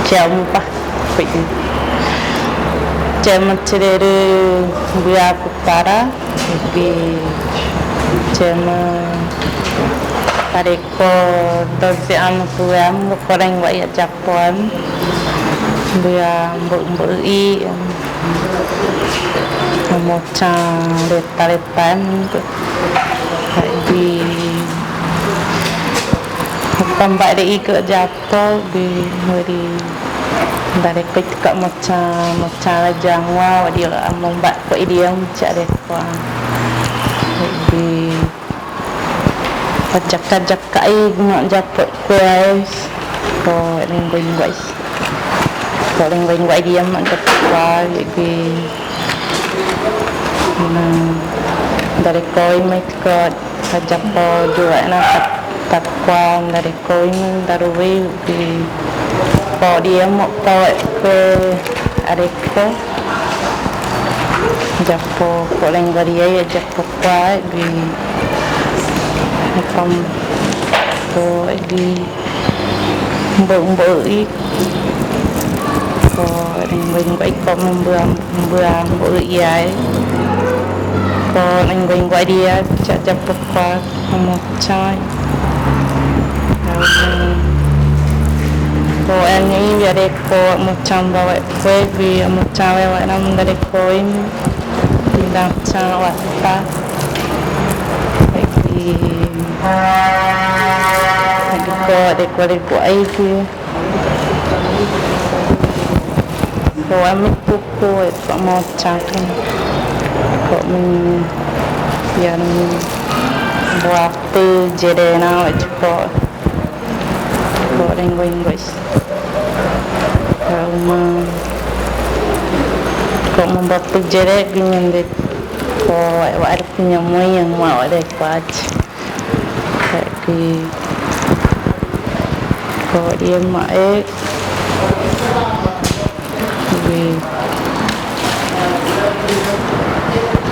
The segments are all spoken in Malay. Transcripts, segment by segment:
jam pa pergi jam cedera biar putara pergi jam tariko dozi anu puam koreng wa ya Japon biar mbui mocha leta-letan di tambah ada ikut Japon di hari dari ketika mocha jangwa dia membuat kau dia macam dekwa di pajak kai nak Japon guys kau lingkuing guys dia mak dekwa di dari koi mereka pajak juga nak takwan dari koi darui di dia mau bawa ke adikku Japo koleng dia ya Japo kuat di macam tu di beri ko dengan baik ko membuang beri ya ko dengan baik dia Japo kuat macam ko ini biar ko macam bawa kue bi macam bawa nam dari koi tidak macam wasta lagi ko ai bi ko amit buku itu macam ko yang buat tu jadi na ko dengan guys kau membuat pejabat dengan dek kau ada punya yang mau dek kuat tapi kau dia mai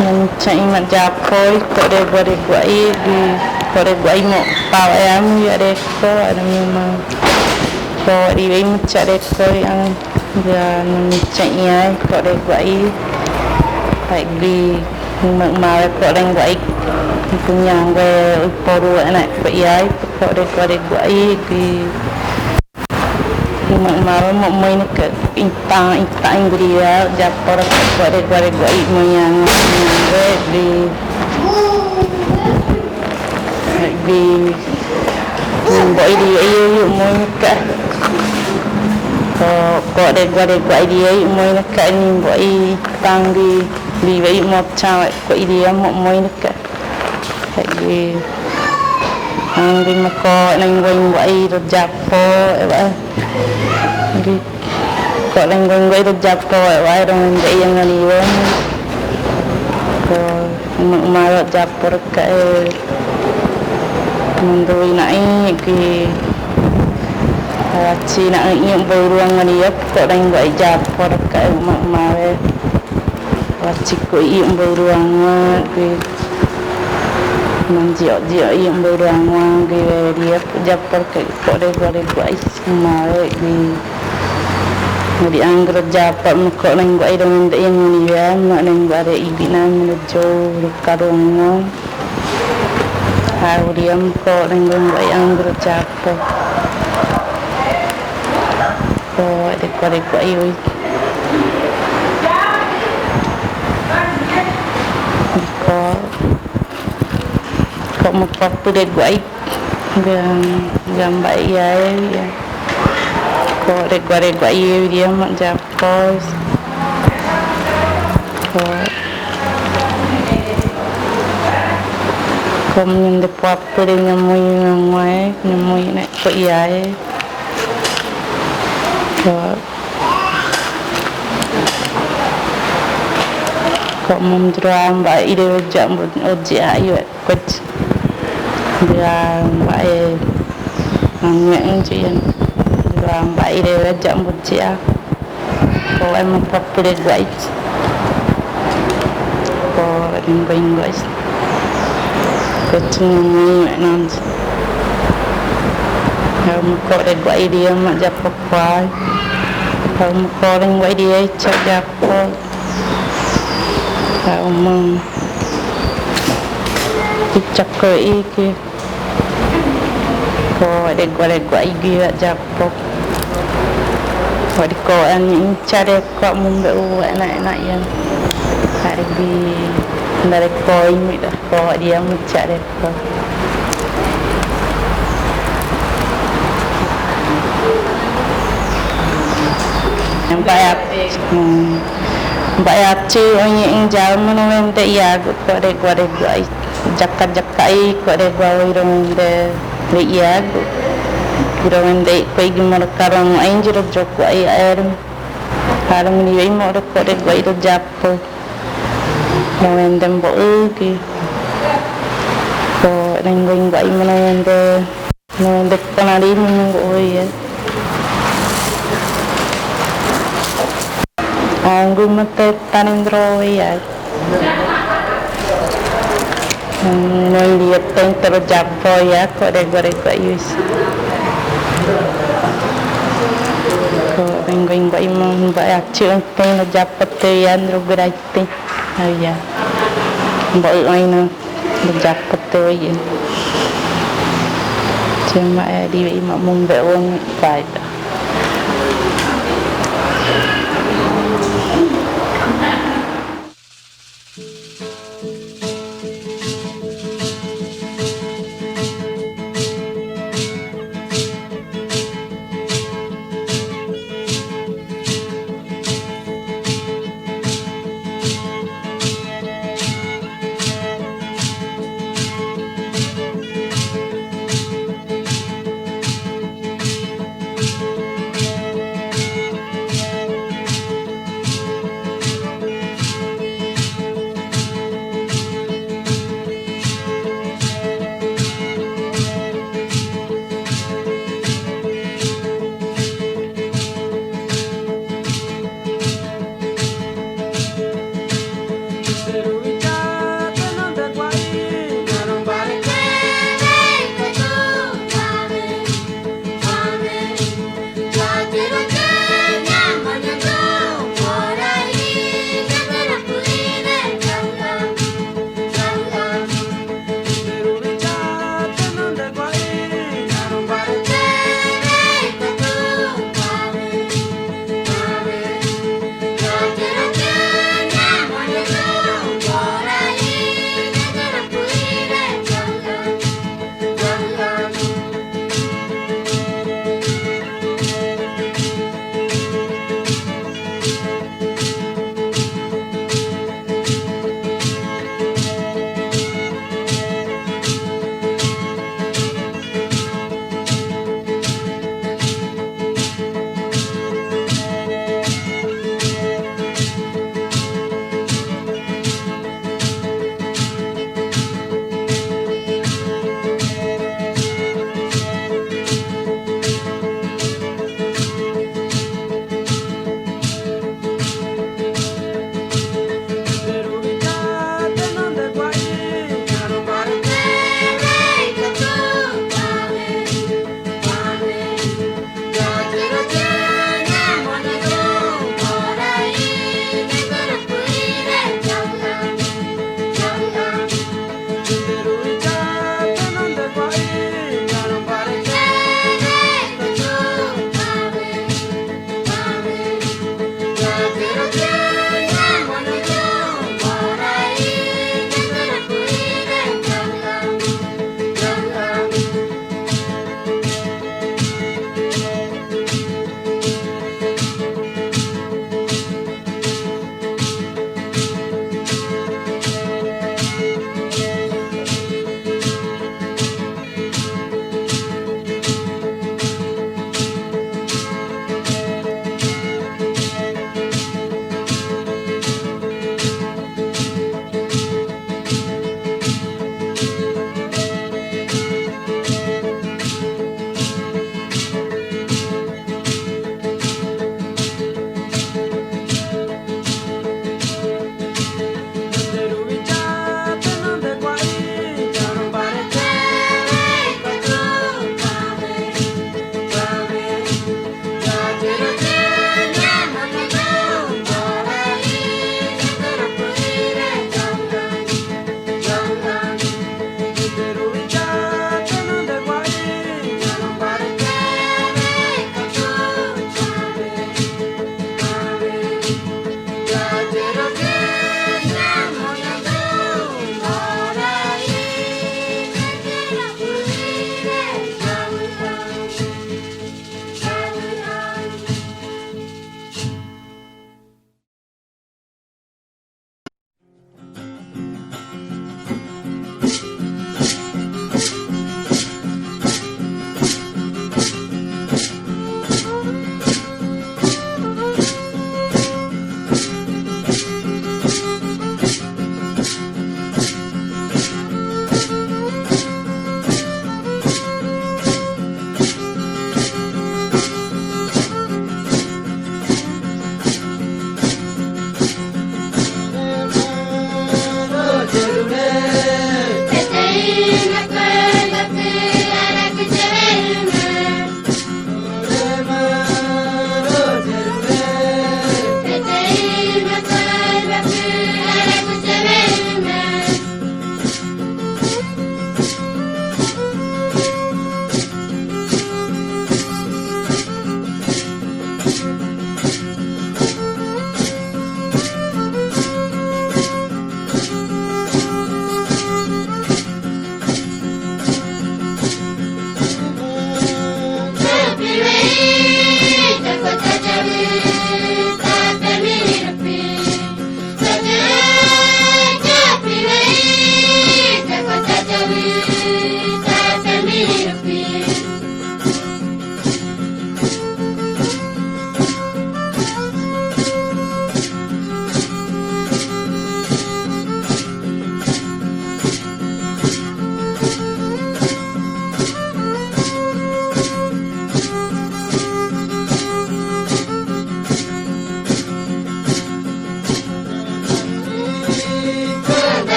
yang cai macam kau dek buai di buai mau pawai ya dek kau ada memang kau dia macam dek kau yang dia mencari kau dek buai baik di mau kau dek buai punya gue poru anak buai kau dek buai di mau main ke intang dia Japor kau dek buai yang gue di buai dia you mau ke ko de gua dia moi nak ni buai tang di buai mop cha ko dia mop moi nak lagi ang di mako nang buai ro Japo ba di ko nang buai ro Japo ba rong de yang ni won ko ma Japo ka mendoi nai ki Cina yang beruang dia kok dah buat Japor kat mak mare wacik yang beruang ke menjiak yang beruang ke dia Japor kok dah buat mare di anggrek Japor kok dah buat dengan yang dia mak dah buat ibina menuju karung hari dia kok dah buat anggrek Japor ko ayo ko mo papure guai gambar ya ko guai dia mak Japos ko min de papure nyamui nak ko ya kok memdram ba ide jam oji ayo kot dia ba ngeng jian dram ba ide jam oji a ko em popular guys ko ring guys kot ni nan ko de guai dia mak Japok kuai Kalau koreng buat dia cak japo. Kalau cak ke iki. Ko ada gua igi japo. Ko di ko ani cari ko mumbe enak-enak yang hari bi dari ko ini dah. Ko dia mencari ko. Bayar tu orang yang jalan mana dia ya ko ada gua jakat-jakai ko ada gua orang dia ya orang dia ko igi mar karang ain jero joko ai air karang ni ai mar ko ada gua itu japo orang dem bo ki ko nenggoing gua mana dia kanari minggu ya. Anggu mate tanindro ya. Noi lihat terus japo ya, kore-kore yus. Ko ringgoing ba imong ba action teng japo te yan ro graite. Ya. Ba ai na japo te ya. Cuma di imam mumbe on baik.